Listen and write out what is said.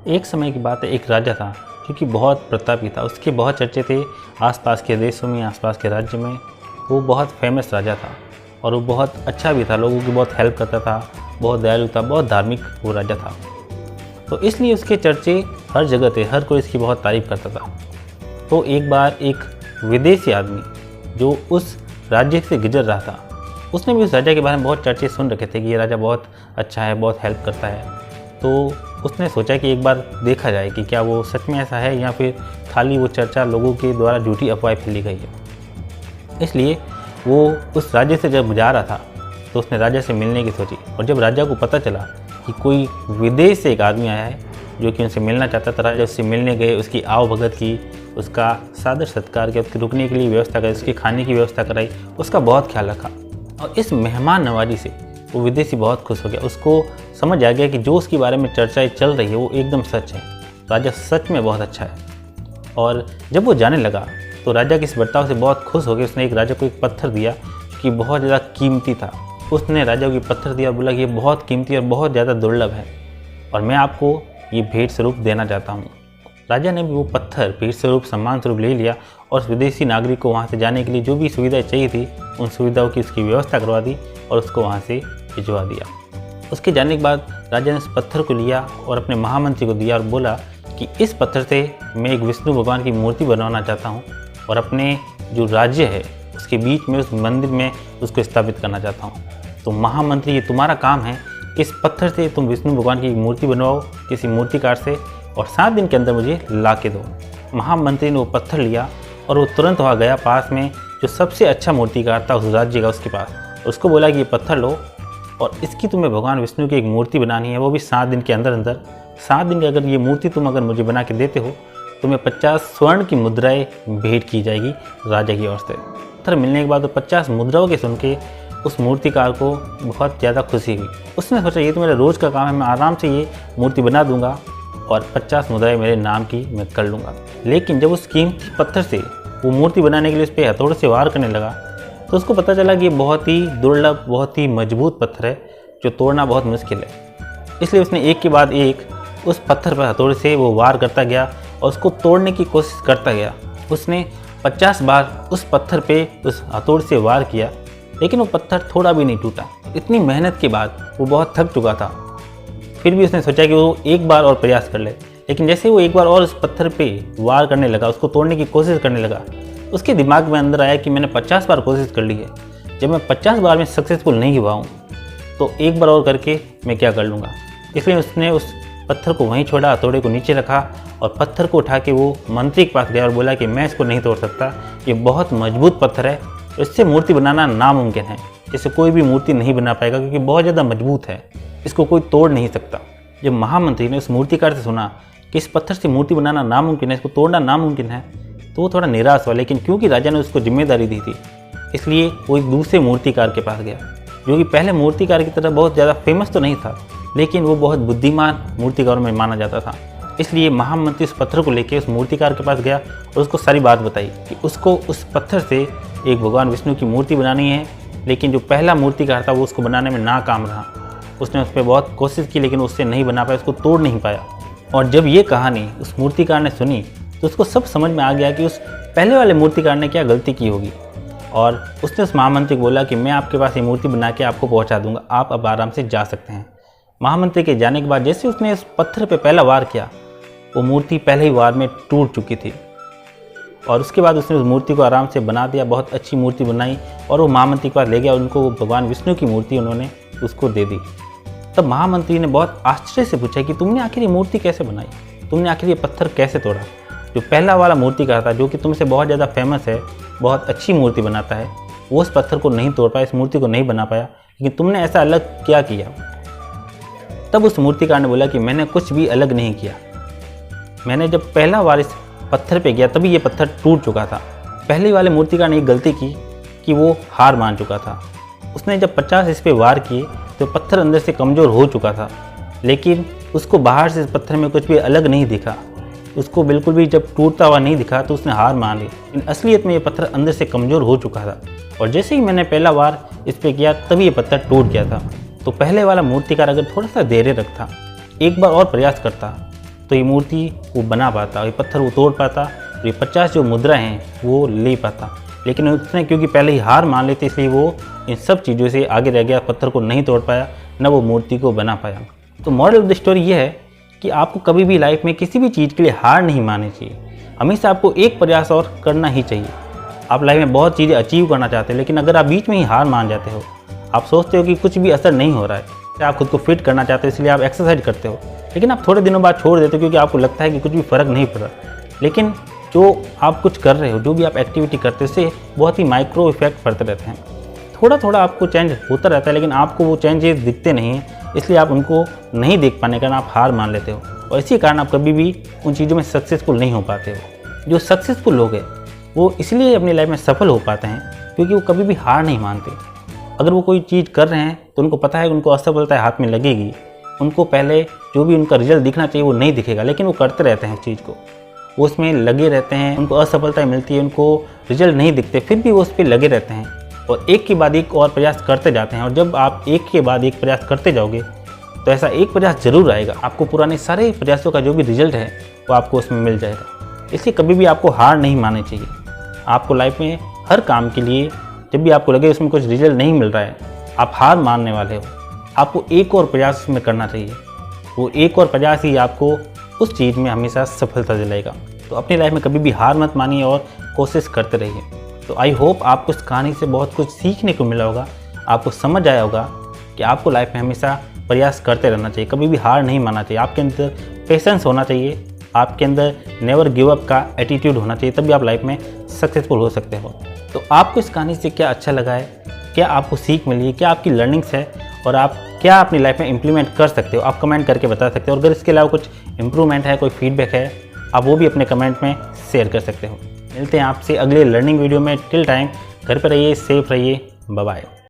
एक समय की बात है, एक राजा था जो कि बहुत प्रतापी था। उसके बहुत चर्चे थे आसपास के देशों में, आसपास के राज्य में। वो बहुत फेमस राजा था और वो बहुत अच्छा भी था, लोगों की बहुत हेल्प करता था, बहुत दयालु था, बहुत धार्मिक वो राजा था। तो इसलिए उसके चर्चे हर जगह थे, हर कोई इसकी बहुत तारीफ़ करता था। तो एक बार एक विदेशी आदमी जो उस राज्य से गुजर रहा था, उसने भी उस राजा के बारे में बहुत चर्चे सुन रखे थे कि ये राजा बहुत अच्छा है, बहुत हेल्प करता है। तो उसने सोचा कि एक बार देखा जाए कि क्या वो सच में ऐसा है या फिर खाली वो चर्चा लोगों के द्वारा झूठी अफवाह फैली गई है। इसलिए वो उस राज्य से जब जा रहा था तो उसने राजा से मिलने की सोची। और जब राजा को पता चला कि कोई विदेश से एक आदमी आया है जो कि उनसे मिलना चाहता था, राजा उससे मिलने गए, उसकी आवभगत की, उसका सादर सत्कार किया, उसके रुकने के लिए व्यवस्था कराई, उसके खाने की व्यवस्था कराई, उसका बहुत ख्याल रखा। और इस मेहमान नवाजी से वो विदेशी बहुत खुश हो गया। उसको समझ आ गया कि जो उसके बारे में चर्चाएं चल रही है वो एकदम सच है, राजा सच में बहुत अच्छा है। और जब वो जाने लगा तो राजा के इस बर्ताव से बहुत खुश हो गए। उसने एक राजा को एक पत्थर दिया कि बहुत ज़्यादा कीमती था। उसने राजा को ये पत्थर दिया और बोला कि ये बहुत कीमती और बहुत ज़्यादा दुर्लभ है और मैं आपको ये भेंट स्वरूप देना चाहता हूँ। राजा ने भी वो पत्थर भेंट स्वरूप, सम्मान स्वरूप ले लिया और उस विदेशी नागरिक को वहाँ से जाने के लिए जो भी सुविधाएं चाहिए थी उन सुविधाओं की उसकी व्यवस्था करवा दी और उसको वहाँ से भिजवा दिया। उसके जाने के बाद राजा ने उस पत्थर को लिया और अपने महामंत्री को दिया और बोला कि इस पत्थर से मैं एक विष्णु भगवान की मूर्ति बनवाना चाहता हूँ और अपने जो राज्य है उसके बीच में, उस मंदिर में उसको स्थापित करना चाहता हूँ। तो महामंत्री, ये तुम्हारा काम है, इस पत्थर से तुम विष्णु भगवान की मूर्ति बनवाओ किसी मूर्तिकार से और 7 दिन के अंदर मुझे ला के दो। महामंत्री ने वो पत्थर लिया और वो तुरंत वहाँ गया पास में जो सबसे अच्छा मूर्तिकार था उस राज्य का, उसके पास। उसको बोला कि ये पत्थर लो और इसकी तुम्हें भगवान विष्णु की एक मूर्ति बनानी है, वो भी 7 दिन के अंदर अंदर। 7 दिन की अगर ये मूर्ति तुम अगर मुझे बना के देते हो तुम्हें 50 स्वर्ण की मुद्राएं भेंट की जाएगी राजा की ओर से। पत्थर मिलने के बाद 50 मुद्राओं के सुन के उस मूर्तिकार को बहुत ज़्यादा खुशी हुई। उसने सोचा ये तो मेरा रोज़ का काम है, मैं आराम से ये मूर्ति बना दूंगा और 50 मुद्राएं मेरे नाम की मैं कर लूँगा। लेकिन जब उस कीमती पत्थर से वो मूर्ति बनाने के लिए उस पर हथौड़े से वार करने लगा तो उसको पता चला कि ये बहुत ही दुर्लभ, बहुत ही मजबूत पत्थर है जो तोड़ना बहुत मुश्किल है। इसलिए उसने एक के बाद एक उस पत्थर पर हथौड़े से वो वार करता गया और उसको तोड़ने की कोशिश करता गया। उसने 50 बार उस पत्थर पे उस हथौड़े से वार किया लेकिन वो पत्थर थोड़ा भी नहीं टूटा। इतनी मेहनत के बाद वो बहुत थक चुका था। फिर भी उसने सोचा कि वो एक बार और प्रयास कर ले। लेकिन जैसे वो एक बार और उस पत्थर पे वार करने लगा, उसको तोड़ने की कोशिश करने लगा, उसके दिमाग में अंदर आया कि मैंने 50 बार कोशिश कर ली है, जब मैं 50 बार में सक्सेसफुल नहीं हुआ हूँ तो एक बार और करके मैं क्या कर लूँगा। इसलिए उसने उस पत्थर को वहीं छोड़ा, हथौड़े को नीचे रखा और पत्थर को उठा के वो मंत्री के पास गया और बोला कि मैं इसको नहीं तोड़ सकता, ये बहुत मजबूत पत्थर है, इससे मूर्ति बनाना नामुमकिन है, इससे कोई भी मूर्ति नहीं बना पाएगा क्योंकि बहुत ज़्यादा मजबूत है, इसको कोई तोड़ नहीं सकता। जब महामंत्री ने उस मूर्तिकार से सुना कि इस पत्थर से मूर्ति बनाना नामुमकिन है, इसको तोड़ना नामुमकिन है, तो वो थोड़ा निराश हुआ। लेकिन क्योंकि राजा ने उसको जिम्मेदारी दी थी इसलिए वो एक दूसरे मूर्तिकार के पास गया जो कि पहले मूर्तिकार की तरह बहुत ज़्यादा फेमस तो नहीं था लेकिन वो बहुत बुद्धिमान मूर्तिकारों में माना जाता था। इसलिए महामंत्री उस पत्थर को लेकर उस मूर्तिकार के पास गया और उसको सारी बात बताई कि उसको उस पत्थर से एक भगवान विष्णु की मूर्ति बनानी है। लेकिन जो पहला मूर्तिकार था वो उसको बनाने में नाकाम रहा। उसने उस पर बहुत कोशिश की लेकिन उससे नहीं बना पाया, उसको तोड़ नहीं पाया। और जब ये कहानी उस मूर्तिकार ने सुनी तो उसको सब समझ में आ गया कि उस पहले वाले मूर्तिकार ने क्या गलती की होगी। और उसने उस महामंत्री को बोला कि मैं आपके पास ये मूर्ति बना के आपको पहुंचा दूंगा, आप अब आराम से जा सकते हैं। महामंत्री के जाने के बाद जैसे उसने उस पत्थर पे पहला वार किया वो मूर्ति पहले ही वार में टूट चुकी थी और उसके बाद उसने उस मूर्ति को आराम से बना दिया, बहुत अच्छी मूर्ति बनाई और वो महामंत्री के पास ले गया और उनको भगवान विष्णु की मूर्ति उन्होंने उसको दे दी। तब महामंत्री ने बहुत आश्चर्य से पूछा कि तुमने आखिर ये मूर्ति कैसे बनाई, तुमने आखिर ये पत्थर कैसे तोड़ा। जो पहला वाला मूर्तिकार था जो कि तुमसे बहुत ज़्यादा फेमस है, बहुत अच्छी मूर्ति बनाता है, वो उस पत्थर को नहीं तोड़ पाया, इस मूर्ति को नहीं बना पाया, लेकिन तुमने ऐसा अलग क्या किया। तब उस मूर्तिकार ने बोला कि मैंने कुछ भी अलग नहीं किया, मैंने जब पहला बार इस पत्थर पे गया तभी ये पत्थर टूट चुका था। पहले वाले मूर्तिकार ने एक गलती की कि वो हार मान चुका था। उसने जब 50 इस पे वार किए तो पत्थर अंदर से कमज़ोर हो चुका था लेकिन उसको बाहर से इस पत्थर में कुछ भी अलग नहीं दिखा, उसको बिल्कुल भी जब टूटता हुआ नहीं दिखा तो उसने हार मान ली। लेकिन असलियत में ये पत्थर अंदर से कमज़ोर हो चुका था और जैसे ही मैंने पहला बार इस पर किया तभी ये पत्थर टूट गया था। तो पहले वाला मूर्तिकार अगर थोड़ा सा धैर्य रखता, एक बार और प्रयास करता तो ये मूर्ति वो बना पाता, ये पत्थर वो तोड़ पाता, और ये 50 जो मुद्रा हैं वो ले पाता। लेकिन उसने क्योंकि पहले ही हार मान ली थी, इसलिए वो इन सब चीज़ों से आगे रह गया, पत्थर को नहीं तोड़ पाया, न वो मूर्ति को बना पाया। तो मॉरल ऑफ द स्टोरी ये है कि आपको कभी भी लाइफ में किसी भी चीज़ के लिए हार नहीं माननी चाहिए। हमेशा आपको एक प्रयास और करना ही चाहिए। आप लाइफ में बहुत चीज़ें अचीव करना चाहते हो, लेकिन अगर आप बीच में ही हार मान जाते हो, आप सोचते हो कि कुछ भी असर नहीं हो रहा है, आप खुद को फिट करना चाहते हो इसलिए आप एक्सरसाइज करते हो, लेकिन आप थोड़े दिनों बाद छोड़ देते हो क्योंकि आपको लगता है कि कुछ भी फ़र्क नहीं पड़ रहा। लेकिन जो आप कुछ कर रहे हो, जो भी आप एक्टिविटी करते हो, उससे बहुत ही माइक्रो इफेक्ट पड़ते रहते हैं। थोड़ा थोड़ा आपको चेंज होता रहता है, लेकिन आपको वो चेंजेस दिखते नहीं हैं, इसलिए आप उनको नहीं देख पाने के कारण आप हार मान लेते हो, और इसी कारण आप कभी भी उन चीज़ों में सक्सेसफुल नहीं हो पाते हो। जो सक्सेसफुल लोग हैं वो इसलिए अपनी लाइफ में सफल हो पाते हैं क्योंकि वो कभी भी हार नहीं मानते। अगर वो कोई चीज़ कर रहे हैं तो उनको पता है कि उनको असफलता हाथ में लगेगी, उनको पहले जो भी उनका रिजल्ट दिखना चाहिए वो नहीं दिखेगा, लेकिन वो करते रहते हैं उस चीज़ को, वो उसमें लगे रहते हैं। उनको असफलता मिलती है, उनको रिजल्ट नहीं दिखते, फिर भी वो उस पर लगे रहते हैं और एक के बाद एक और प्रयास करते जाते हैं। और जब आप एक के बाद एक प्रयास करते जाओगे तो ऐसा एक प्रयास जरूर आएगा, आपको पुराने सारे प्रयासों का जो भी रिजल्ट है वो आपको उसमें मिल जाएगा। इसलिए कभी भी आपको हार नहीं माननी चाहिए। आपको लाइफ में हर काम के लिए जब भी आपको लगे उसमें कुछ रिजल्ट नहीं मिल रहा है, आप हार मानने वाले हो, आपको एक और प्रयास उसमें करना चाहिए। वो एक और प्रयास ही आपको उस चीज़ में हमेशा सफलता दिलाएगा। तो अपनी लाइफ में कभी भी हार मत मानिए और कोशिश करते रहिए। तो आई होप आपको इस कहानी से बहुत कुछ सीखने को मिला होगा, आपको समझ आया होगा कि आपको लाइफ में हमेशा प्रयास करते रहना चाहिए, कभी भी हार नहीं मानना चाहिए। आपके अंदर पेशेंस होना चाहिए, आपके अंदर नेवर गिव अप का एटीट्यूड होना चाहिए, तभी आप लाइफ में सक्सेसफुल हो सकते हो। तो आपको इस कहानी से क्या अच्छा लगा है, क्या आपको सीख मिली है, क्या आपकी लर्निंग्स है और आप क्या अपनी लाइफ में इम्प्लीमेंट कर सकते हो, आप कमेंट करके बता सकते हो। अगर इसके अलावा कुछ इम्प्रूवमेंट है, कोई फीडबैक है, आप वो भी अपने कमेंट में शेयर कर सकते हो। मिलते हैं आपसे अगले लर्निंग वीडियो में। टिल टाइम घर पर रहिए, सेफ रहिए, बाय बाय।